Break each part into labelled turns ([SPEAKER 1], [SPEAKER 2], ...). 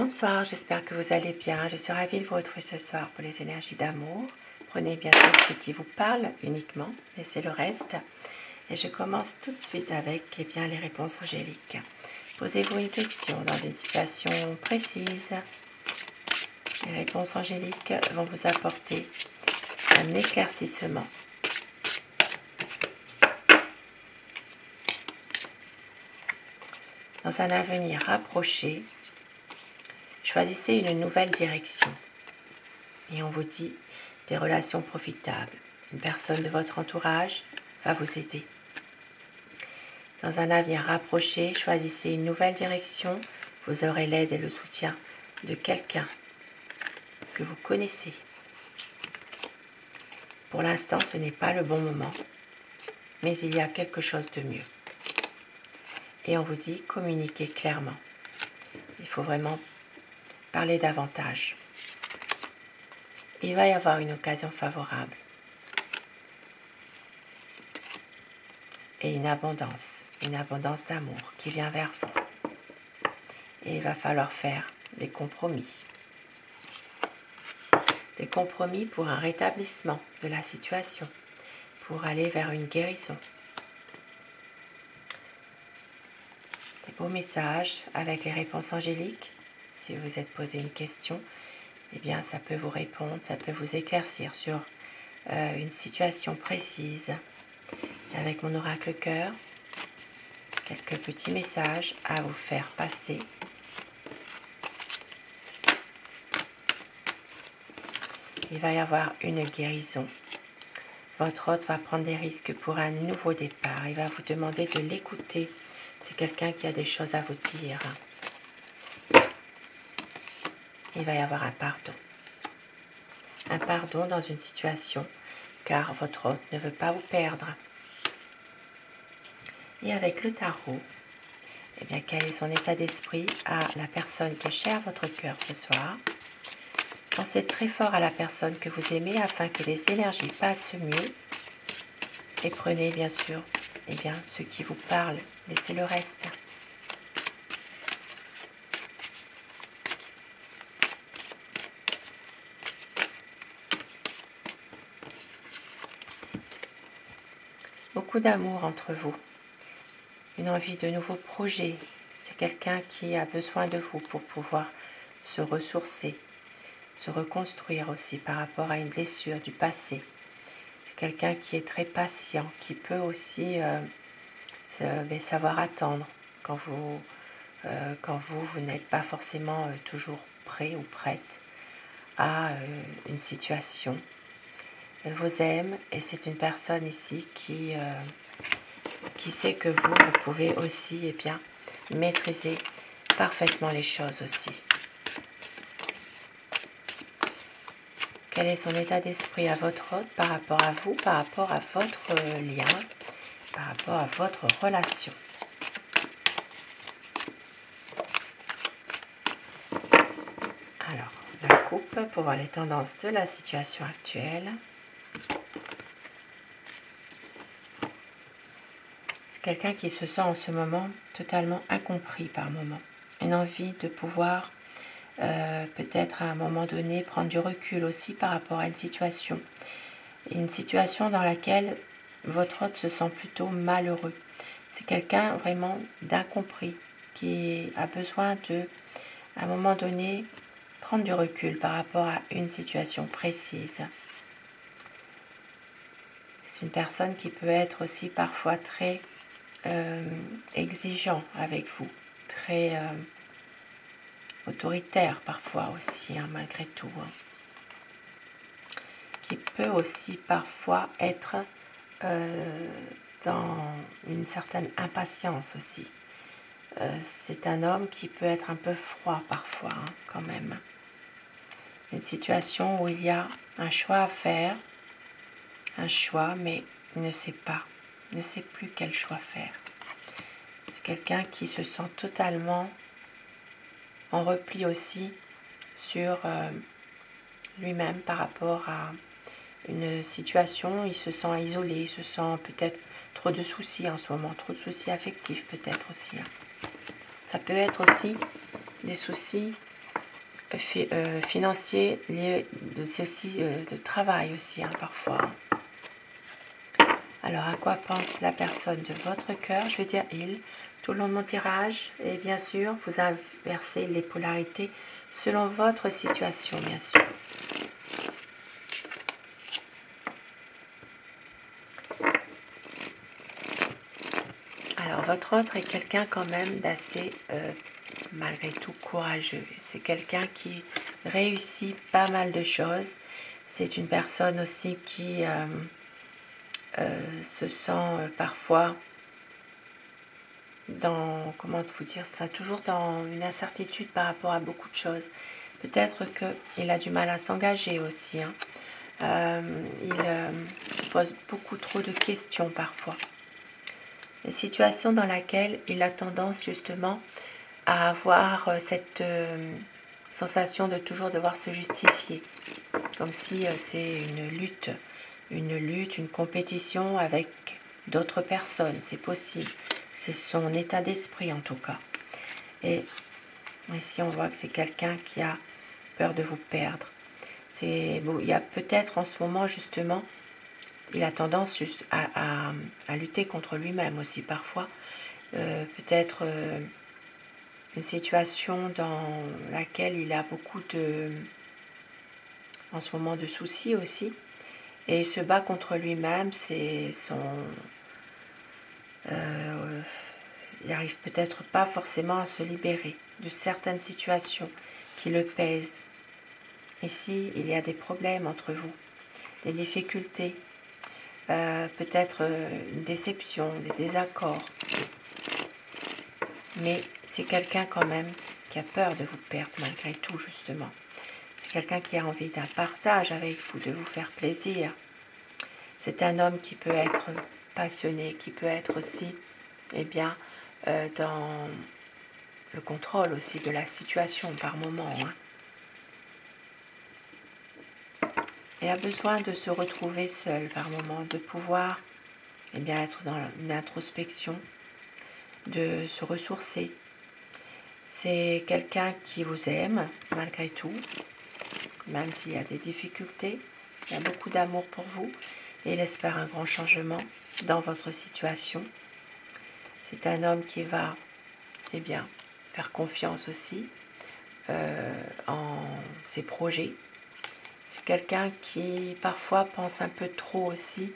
[SPEAKER 1] Bonsoir, j'espère que vous allez bien. Je suis ravie de vous retrouver ce soir pour les énergies d'amour. Prenez bien sûr ce qui vous parle uniquement, laissez le reste. Et je commence tout de suite avec les réponses angéliques. Posez-vous une question dans une situation précise. Les réponses angéliques vont vous apporter un éclaircissement. Dans un avenir rapproché, choisissez une nouvelle direction. Et on vous dit des relations profitables. Une personne de votre entourage va vous aider. Dans un avenir rapproché, choisissez une nouvelle direction. Vous aurez l'aide et le soutien de quelqu'un que vous connaissez. Pour l'instant, ce n'est pas le bon moment, mais il y a quelque chose de mieux. Et on vous dit communiquer clairement. Il faut vraiment parler davantage. Il va y avoir une occasion favorable et une abondance d'amour qui vient vers vous. Et il va falloir faire des compromis. Des compromis pour un rétablissement de la situation, pour aller vers une guérison. Des beaux messages avec les réponses angéliques. Si vous êtes posé une question, eh bien ça peut vous répondre, ça peut vous éclaircir sur une situation précise. Et avec mon oracle cœur, quelques petits messages à vous faire passer. Il va y avoir une guérison. Votre hôte va prendre des risques pour un nouveau départ. Il va vous demander de l'écouter. C'est quelqu'un qui a des choses à vous dire. Il va y avoir un pardon. Un pardon dans une situation, car votre hôte ne veut pas vous perdre. Et avec le tarot, eh bien, quel est son état d'esprit à la personne qui est chère à votre cœur ce soir? Pensez très fort à la personne que vous aimez afin que les énergies passent mieux. Et prenez bien sûr ce qui vous parle. Laissez le reste. Beaucoup d'amour entre vous. Une envie de nouveaux projets. C'est quelqu'un qui a besoin de vous pour pouvoir se ressourcer, se reconstruire aussi par rapport à une blessure du passé. C'est quelqu'un qui est très patient, qui peut aussi savoir attendre quand vous n'êtes pas forcément toujours prêt ou prête à une situation. Elle vous aime et c'est une personne ici qui sait que vous pouvez aussi maîtriser parfaitement les choses aussi. Quel est son état d'esprit à votre hôte par rapport à vous, par rapport à votre lien, par rapport à votre relation? Alors, la coupe pour voir les tendances de la situation actuelle. C'est quelqu'un qui se sent en ce moment totalement incompris par moment. Une envie de pouvoir peut-être à un moment donné prendre du recul aussi par rapport à une situation. Une situation dans laquelle votre hôte se sent plutôt malheureux. C'est quelqu'un vraiment d'incompris qui a besoin de, à un moment donné, prendre du recul par rapport à une situation précise. C'est une personne qui peut être aussi parfois très exigeant avec vous, très autoritaire parfois aussi, malgré tout. Qui peut aussi parfois être dans une certaine impatience aussi. C'est un homme qui peut être un peu froid parfois, quand même. Une situation où il y a un choix à faire, un choix, mais il ne sait pas, ne sait plus quel choix faire. C'est quelqu'un qui se sent totalement en repli aussi sur lui-même par rapport à une situation. Il se sent isolé, il se sent peut-être trop de soucis en ce moment, trop de soucis affectifs peut-être aussi. Ça peut être aussi des soucis financier, c'est aussi de travail aussi, hein, parfois. Alors, à quoi pense la personne de votre cœur? Je vais dire il tout le long de mon tirage. Et bien sûr, vous inversez les polarités selon votre situation, bien sûr. Alors, votre autre est quelqu'un quand même d'assez, malgré tout, courageux. C'est quelqu'un qui réussit pas mal de choses. C'est une personne aussi qui se sent parfois dans, comment vous dire ça, toujours dans une incertitude par rapport à beaucoup de choses. Peut-être qu'il a du mal à s'engager aussi. Hein. Il pose beaucoup trop de questions parfois. Une situation dans laquelle il a tendance justement à avoir cette sensation de toujours devoir se justifier. Comme si c'est une compétition avec d'autres personnes. C'est possible. C'est son état d'esprit en tout cas. Et ici, on voit que c'est quelqu'un qui a peur de vous perdre. Bon, il y a peut-être en ce moment, justement, il a tendance juste à lutter contre lui-même aussi parfois. Peut-être une situation dans laquelle il a beaucoup en ce moment, de soucis aussi. Et il se bat contre lui-même, c'est son... il n'arrive peut-être pas forcément à se libérer de certaines situations qui le pèsent. Ici, il y a des problèmes entre vous, des difficultés, peut-être une déception, des désaccords. Mais c'est quelqu'un quand même qui a peur de vous perdre malgré tout, justement. C'est quelqu'un qui a envie d'un partage avec vous, de vous faire plaisir. C'est un homme qui peut être passionné, qui peut être aussi, eh bien, dans le contrôle aussi de la situation par moment. Hein. Il a besoin de se retrouver seul par moment, de pouvoir, eh bien, être dans une introspection, de se ressourcer. C'est quelqu'un qui vous aime malgré tout, même s'il y a des difficultés. Il y a beaucoup d'amour pour vous et il espère un grand changement dans votre situation. C'est un homme qui va, eh bien, faire confiance aussi en ses projets. C'est quelqu'un qui parfois pense un peu trop aussi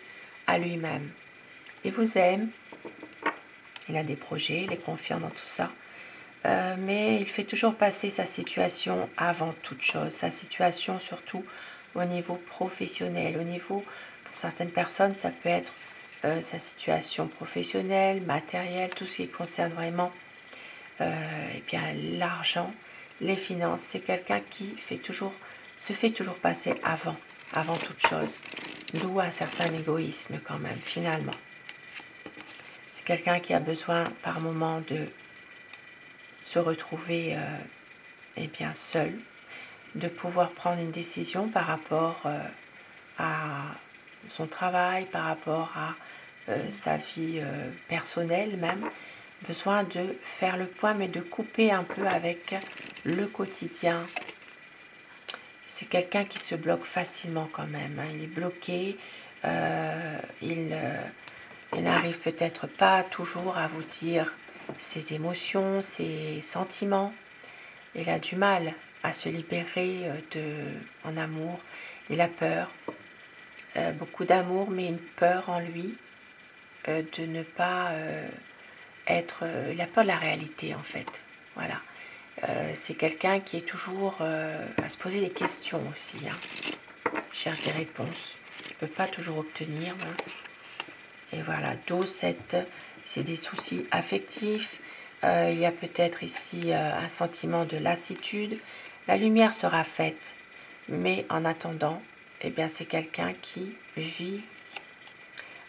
[SPEAKER 1] à lui-même. Il vous aime, il a des projets, il est confiant dans tout ça, mais il fait toujours passer sa situation avant toute chose, sa situation surtout au niveau professionnel, au niveau, pour certaines personnes, ça peut être sa situation professionnelle, matérielle, tout ce qui concerne vraiment eh bien, l'argent, les finances. C'est quelqu'un qui se fait toujours passer avant toute chose, d'où un certain égoïsme quand même, finalement. C'est quelqu'un qui a besoin par moment de se retrouver eh bien, seul, de pouvoir prendre une décision par rapport à son travail, par rapport à sa vie personnelle même, besoin de faire le point, mais de couper un peu avec le quotidien. C'est quelqu'un qui se bloque facilement quand même. Hein. Il est bloqué, il n'arrive peut-être pas toujours à vous dire ses émotions, ses sentiments. Il a du mal à se libérer en amour. Il a peur, beaucoup d'amour, mais une peur en lui de ne pas être... il a peur de la réalité en fait. Voilà. C'est quelqu'un qui est toujours à se poser des questions aussi. Hein. Il cherche des réponses. Il ne peut pas toujours obtenir. Hein. Et voilà, d'où c'est des soucis affectifs. Il y a peut-être ici un sentiment de lassitude. La lumière sera faite, mais en attendant, eh bien, c'est quelqu'un qui vit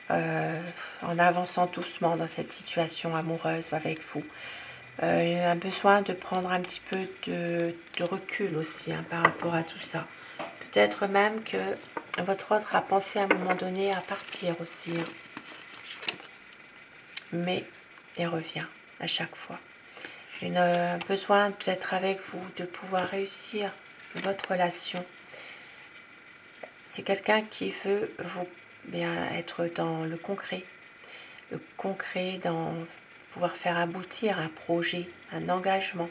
[SPEAKER 1] en avançant doucement dans cette situation amoureuse avec vous. Il a un besoin de prendre un petit peu de recul aussi hein, par rapport à tout ça. Peut-être même que votre autre a pensé à un moment donné à partir aussi. Hein. Mais il revient à chaque fois. un besoin d'être avec vous, de pouvoir réussir votre relation. C'est quelqu'un qui veut vous bien être dans le concret dans pouvoir faire aboutir un projet, un engagement,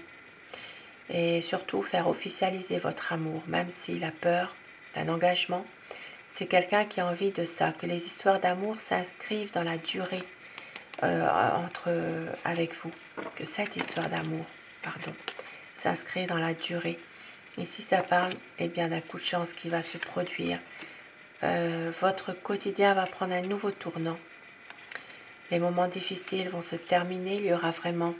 [SPEAKER 1] et surtout faire officialiser votre amour, même s'il a peur d'un engagement. C'est quelqu'un qui a envie de ça, que les histoires d'amour s'inscrivent dans la durée avec vous, que cette histoire d'amour, s'inscrit dans la durée. Et si ça parle, eh bien, d'un coup de chance qui va se produire. Votre quotidien va prendre un nouveau tournant. Les moments difficiles vont se terminer. Il y aura vraiment,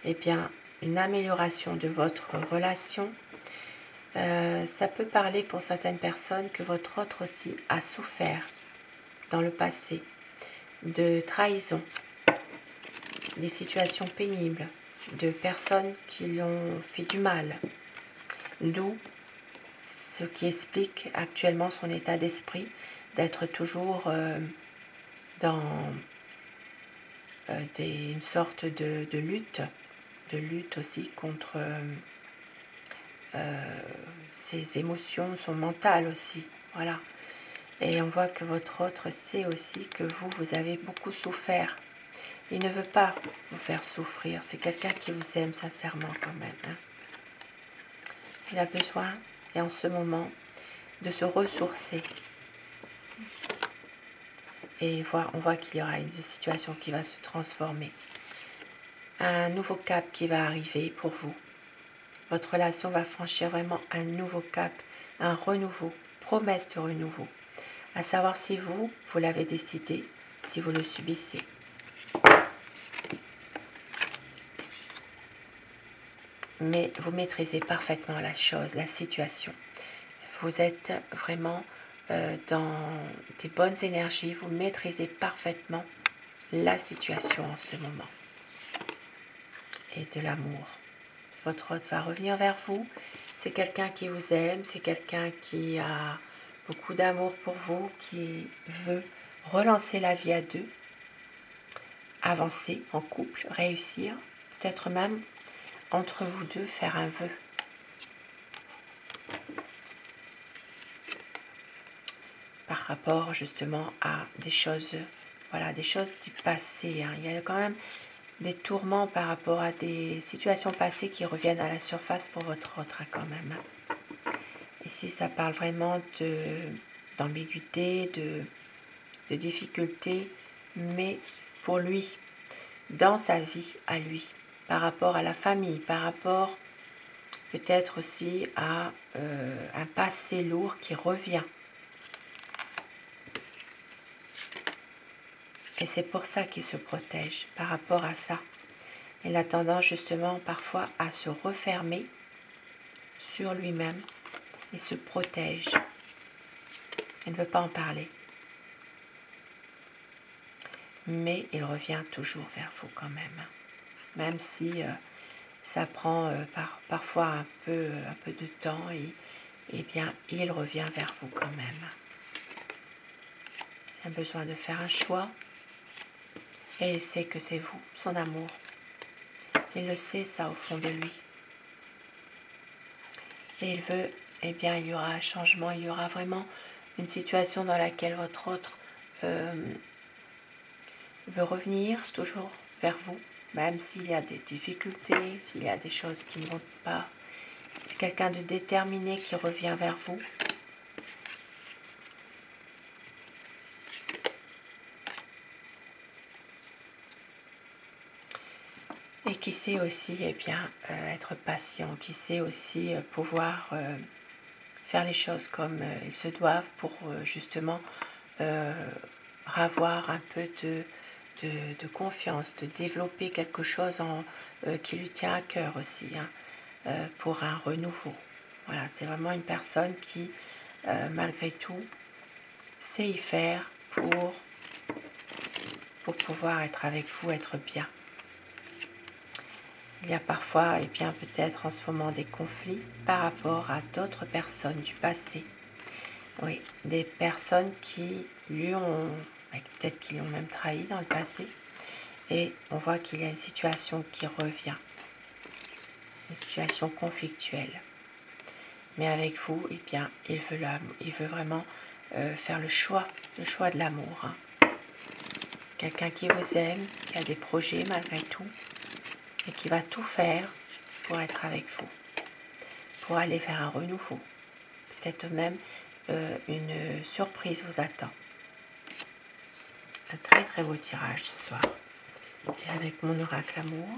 [SPEAKER 1] eh bien, une amélioration de votre relation. Ça peut parler pour certaines personnes que votre autre aussi a souffert dans le passé de trahison, des situations pénibles, de personnes qui lui ont fait du mal. D'où ce qui explique actuellement son état d'esprit, d'être toujours dans une sorte de lutte aussi contre ses émotions, son mental aussi. Voilà. Et on voit que votre autre sait aussi que vous avez beaucoup souffert. Il ne veut pas vous faire souffrir. C'est quelqu'un qui vous aime sincèrement quand même. Hein. Il a besoin, et en ce moment, de se ressourcer. Et on voit qu'il y aura une situation qui va se transformer. Un nouveau cap qui va arriver pour vous. Votre relation va franchir vraiment un nouveau cap, un renouveau, promesse de renouveau. À savoir si vous l'avez décidé, si vous le subissez. Mais vous maîtrisez parfaitement la chose, la situation. Vous êtes vraiment dans des bonnes énergies, vous maîtrisez parfaitement la situation en ce moment. Et de l'amour. Votre hôte va revenir vers vous. C'est quelqu'un qui vous aime, c'est quelqu'un qui a beaucoup d'amour pour vous, qui veut relancer la vie à deux, avancer en couple, réussir, peut-être même entre vous deux faire un vœu. Par rapport justement à des choses, des choses du passé. Hein. Il y a quand même des tourments par rapport à des situations passées qui reviennent à la surface pour votre autre hein, quand même. Ici, ça parle vraiment d'ambiguïté, de difficultés, mais pour lui, dans sa vie à lui, par rapport à la famille, par rapport peut-être aussi à un passé lourd qui revient. Et c'est pour ça qu'il se protège, par rapport à ça. Il a tendance justement parfois à se refermer sur lui-même et se protège. Il ne veut pas en parler. Mais il revient toujours vers vous quand même. Même si ça prend parfois un peu de temps, et bien il revient vers vous quand même. Il a besoin de faire un choix et il sait que c'est vous, son amour. Il le sait ça au fond de lui. Et il veut, eh bien il y aura un changement, il y aura vraiment une situation dans laquelle votre autre veut revenir toujours vers vous, même s'il y a des difficultés, s'il y a des choses qui ne vont pas. C'est quelqu'un de déterminé qui revient vers vous. Et qui sait aussi eh bien, être patient, qui sait aussi pouvoir faire les choses comme ils se doivent pour justement avoir un peu de confiance, de développer quelque chose qui lui tient à cœur aussi, hein, pour un renouveau. Voilà, c'est vraiment une personne qui, malgré tout, sait y faire pour pouvoir être avec vous, être bien. Il y a parfois, et bien peut-être en ce moment, des conflits par rapport à d'autres personnes du passé. Oui, des personnes qui lui ont, peut-être qui l'ont même trahi dans le passé. Et on voit qu'il y a une situation qui revient. une situation conflictuelle. Mais avec vous, eh bien, il veut vraiment faire le choix de l'amour. Hein. Quelqu'un qui vous aime, qui a des projets malgré tout, et qui va tout faire pour être avec vous, pour aller vers un renouveau. Peut-être même une surprise vous attend. Un très très beau tirage ce soir. Et avec mon oracle amour,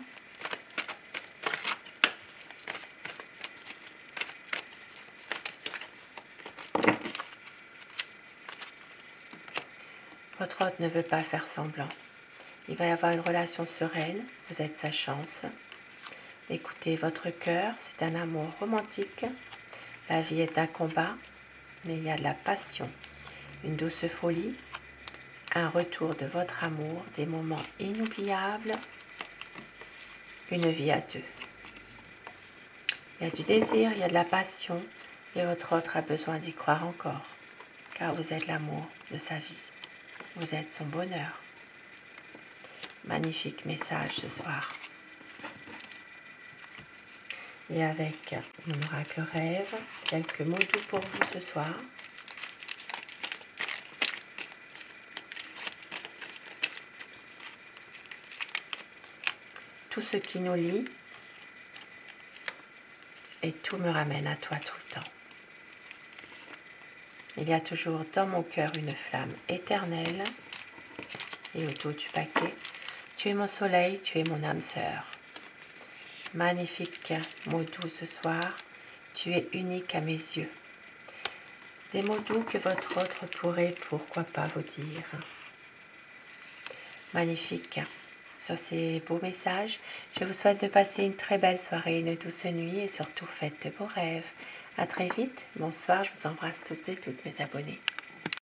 [SPEAKER 1] votre hôte ne veut pas faire semblant. Il va y avoir une relation sereine, vous êtes sa chance. Écoutez votre cœur, c'est un amour romantique. La vie est un combat, mais il y a de la passion, une douce folie, un retour de votre amour, des moments inoubliables, une vie à deux. Il y a du désir, il y a de la passion, et votre autre a besoin d'y croire encore, car vous êtes l'amour de sa vie. Vous êtes son bonheur. Magnifique message ce soir. Et avec mon oracle rêve, quelques mots doux pour vous ce soir. Tout ce qui nous lie et tout me ramène à toi tout le temps. Il y a toujours dans mon cœur une flamme éternelle. Et autour du paquet, tu es mon soleil, tu es mon âme sœur. Magnifique mots doux ce soir, tu es unique à mes yeux. Des mots doux que votre autre pourrait, pourquoi pas, vous dire. Magnifique. Sur ces beaux messages, je vous souhaite de passer une très belle soirée, une douce nuit et surtout faites de beaux rêves. À très vite. Bonsoir, je vous embrasse tous et toutes mes abonnés.